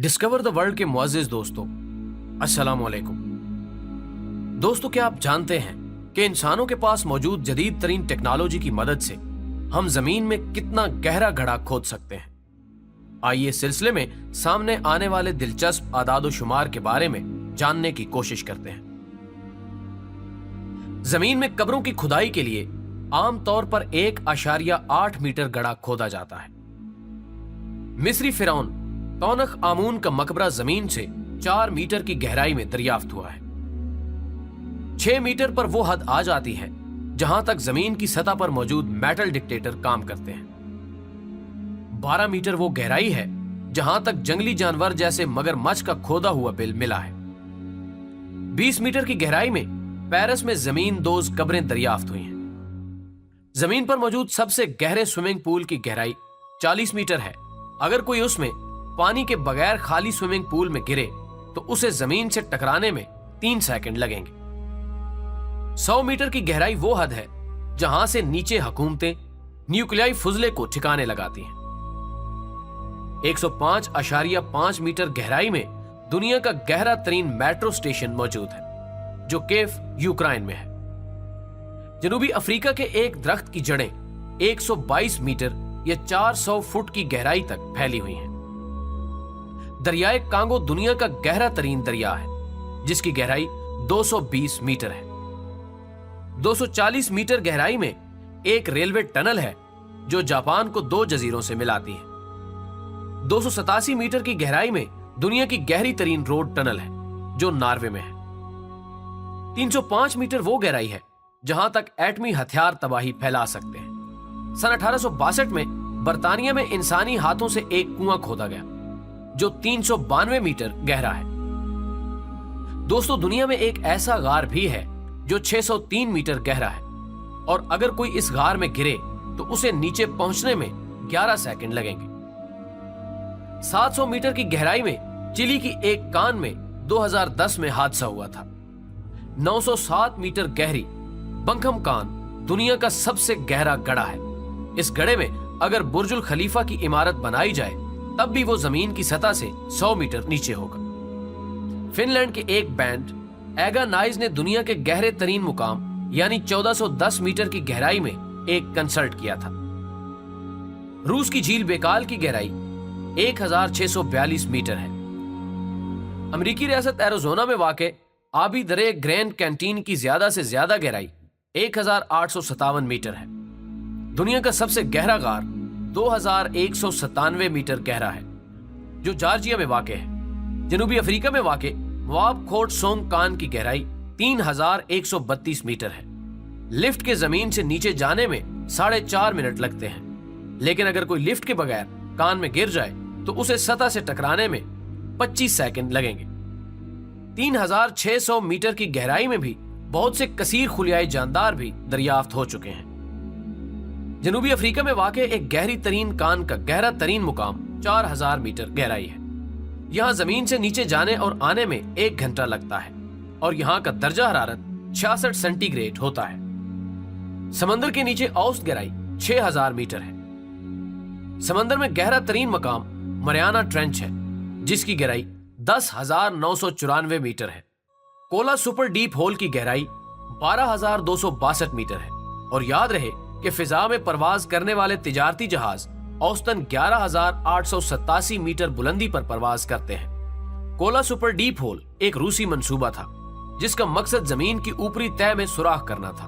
Discover the world के मुअज़्ज़िज़ दोस्तों, अस्सलाम वालेकुम। दोस्तों, क्या आप जानते हैं कि इंसानों के पास मौजूद जदीद तरीन टेक्नोलॉजी की मदद से हम जमीन में कितना गहरा गड्ढा खोद सकते हैं। आइए इस सिलसिले में सामने आने वाले दिलचस्प आदाद व शुमार के बारे में जानने की कोशिश करते हैं। जमीन में कब्रों की खुदाई के लिए आमतौर पर 1.8 मीटर गड्ढा खोदा जाता है। मिस्री फिरौन तौनख आमून का मकबरा जमीन से 4 मीटर की गहराई में दरियाफ्त हुआ है। 6 मीटर पर वो हद आ जाती है जहां तक जमीन की सतह पर मौजूद मेटल डिटेक्टर काम करते हैं। 12 मीटर वो गहराई है जहां तक जंगली जानवर जैसे मगरमच्छ का खोदा हुआ बिल मिला है। 20 मीटर की गहराई में पेरिस में जमीन दोज कब्रें दरियाफ्त हुई हैं। जमीन पर मौजूद सबसे गहरे स्विमिंग पूल की गहराई 40 मीटर है। अगर कोई उसमें पानी के बगैर खाली स्विमिंग पूल में गिरे तो उसे जमीन से टकराने में 3 सेकंड लगेंगे। 100 मीटर की गहराई वो हद है जहां से नीचे हुकूमतें न्यूक्लियाई फुजले को ठिकाने लगाती हैं। 105.5 मीटर गहराई में दुनिया का गहरा तरीन मेट्रो स्टेशन मौजूद है जो केव यूक्रेन में है। जनूबी अफ्रीका के एक दरख्त की जड़ें 122 मीटर या 400 फुट की गहराई तक फैली हुई हैं। दरियाए कांगो दुनिया का गहरा तरीन दरिया है जिसकी गहराई 220 मीटर है। 240 मीटर गहराई में एक रेलवे टनल है जो जापान को 2 जजीरों से मिलाती है। 287 मीटर की गहराई में दुनिया की गहरी तरीन रोड टनल है जो नॉर्वे में है। 305 मीटर वो गहराई है जहां तक एटमी हथियार तबाही फैला सकते हैं। सन 1862 में बर्तानिया में इंसानी हाथों से एक कुआं खोदा गया जो 392 मीटर गहरा है। दोस्तों, दुनिया में एक ऐसा गार भी है जो 603 मीटर गहरा है और अगर कोई इस गार में गिरे तो उसे नीचे पहुंचने में 11 सेकंड लगेंगे। 700 मीटर की गहराई में चिली की एक कान में 2010 में हादसा हुआ था। 907 मीटर गहरी बंखम कान दुनिया का सबसे गहरा गड्ढा है। इस गड्ढे में अगर बुर्जुल खलीफा की इमारत बनाई जाए तब भी वो जमीन की सतह से 100 मीटर नीचे होगा। फिनलैंड के एक बैंड एगा नाइज ने दुनिया के गहरे तरीन मुकाम यानी 1410 मीटर की गहराई में एक कंसर्ट किया था। रूस की झील बेकाल की गहराई 1642 मीटर है। अमेरिकी रियासत एरिज़ोना में वाक़े आबी दरे ग्रैंड कैंटीन की ज्यादा से ज्यादा गहराई 1857 मीटर है। दुनिया का सबसे गहरा गार 2197 मीटर गहरा है जो जॉर्जिया में वाक़े है। जनूबी अफ्रीका में वाक़े मुआब खोट सोंग कान की गहराई 3132 मीटर है। लिफ्ट के जमीन से नीचे जाने में 4.5 मिनट लगते हैं, लेकिन अगर कोई लिफ्ट के बगैर कान में गिर जाए तो उसे सतह से टकराने में 25 सेकंड लगेंगे। 3600 मीटर की गहराई में भी बहुत से कसीर खुलियाए जानदार भी दरियाफ्त हो चुके हैं। जनूबी अफ्रीका में वाक़े एक गहरी तरीन कान का गहरा तरीन मुकाम 4000 मीटर गहराई है। यहाँ जमीन से नीचे जाने और आने में 1 घंटा लगता है और यहाँ का दर्जा हरारत 66 सेंटीग्रेड होता है। समंदर के नीचे औसत गहराई 6000 मीटर है। समंदर में गहरा तरीन मकाम मरियाना ट्रेंच है जिसकी गहराई 10,994 मीटर है। कोला सुपर डीप होल की गहराई 12,262 मीटर है। और याद रहे कि फिजा में परवाज करने वाले तिजारती जहाज औसतन 11,887 मीटर बुलंदी पर परवाज करते हैं। कोला सुपर डीप होल एक रूसी मंसूबा था जिसका मकसद जमीन की ऊपरी तह में सुराख करना था,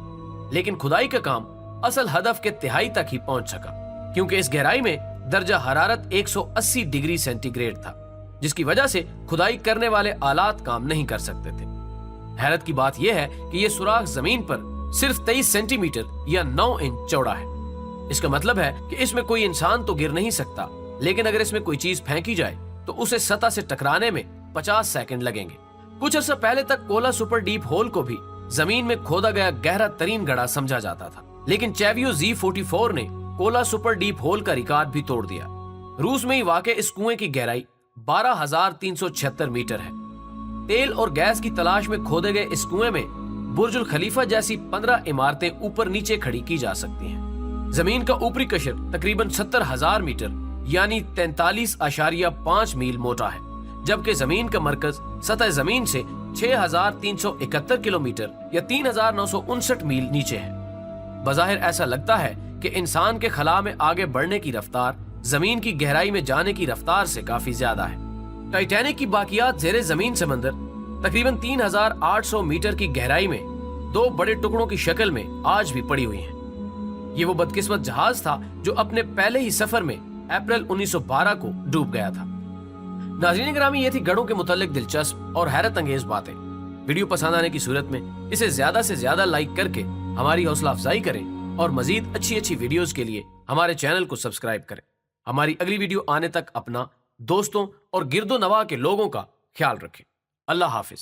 लेकिन खुदाई का काम असल हदफ के तिहाई तक ही पहुंच सका क्योंकि इस गहराई में दर्जा हरारत 180 डिग्री सेंटीग्रेड था, जिसकी वजह से खुदाई करने वाले आलात काम नहीं कर सकते थे। हैरत की बात यह है कि यह सुराख जमीन पर सिर्फ 23 सेंटीमीटर या 9 इंच चौड़ा है। इसका मतलब है कि इसमें कोई इंसान तो गिर नहीं सकता, लेकिन अगर इसमें कोई चीज फेंकी जाए तो उसे सतह से टकराने में 50 सेकंड लगेंगे। कुछ अर्सा पहले तक कोला सुपर डीप होल को भी जमीन में खोदा गया गहरा तरीन गड्ढा समझा जाता था, लेकिन चैवियो Z44 ने कोला सुपर डीप होल का रिकॉर्ड भी तोड़ दिया। रूस में ही वाक़े इस कुएं की गहराई 12,376 मीटर है। तेल और गैस की तलाश में खोदे गए इस कुएं में बुर्जुल खलीफा जैसी 15 इमारतें ऊपर नीचे खड़ी की जा सकती हैं। जमीन का ऊपरी कशर तकरीबन 70,000 मीटर यानी 43.5 मील मोटा है, جبکہ زمین کا مرکز سطح زمین سے 6371 کلومیٹر یا 3959 میل نیچے ہے۔ بظاہر ایسا لگتا ہے کہ انسان کے خلا میں آگے بڑھنے کی رفتار زمین کی گہرائی میں جانے کی رفتار سے کافی زیادہ ہے۔ ٹائٹینک کی باقیات زیر زمین سمندر تقریباً 3800 میٹر کی گہرائی میں 2 بڑے ٹکڑوں کی شکل میں آج بھی پڑی ہوئی ہیں۔ یہ وہ بدقسمت جہاز تھا جو اپنے پہلے ہی سفر میں اپریل 1912 کو ڈوب گیا تھا۔ ناظرین گرامی، یہ تھی گڑھوں کے متعلق دلچسپ اور حیرت انگیز باتیں۔ ویڈیو پسند آنے کی صورت میں اسے زیادہ سے زیادہ لائک کر کے ہماری حوصلہ افزائی کریں اور مزید اچھی ویڈیوز کے لیے ہمارے چینل کو سبسکرائب کریں۔ ہماری اگلی ویڈیو آنے تک اپنا، دوستوں اور گرد و نواح کے لوگوں کا خیال رکھیں۔ اللہ حافظ۔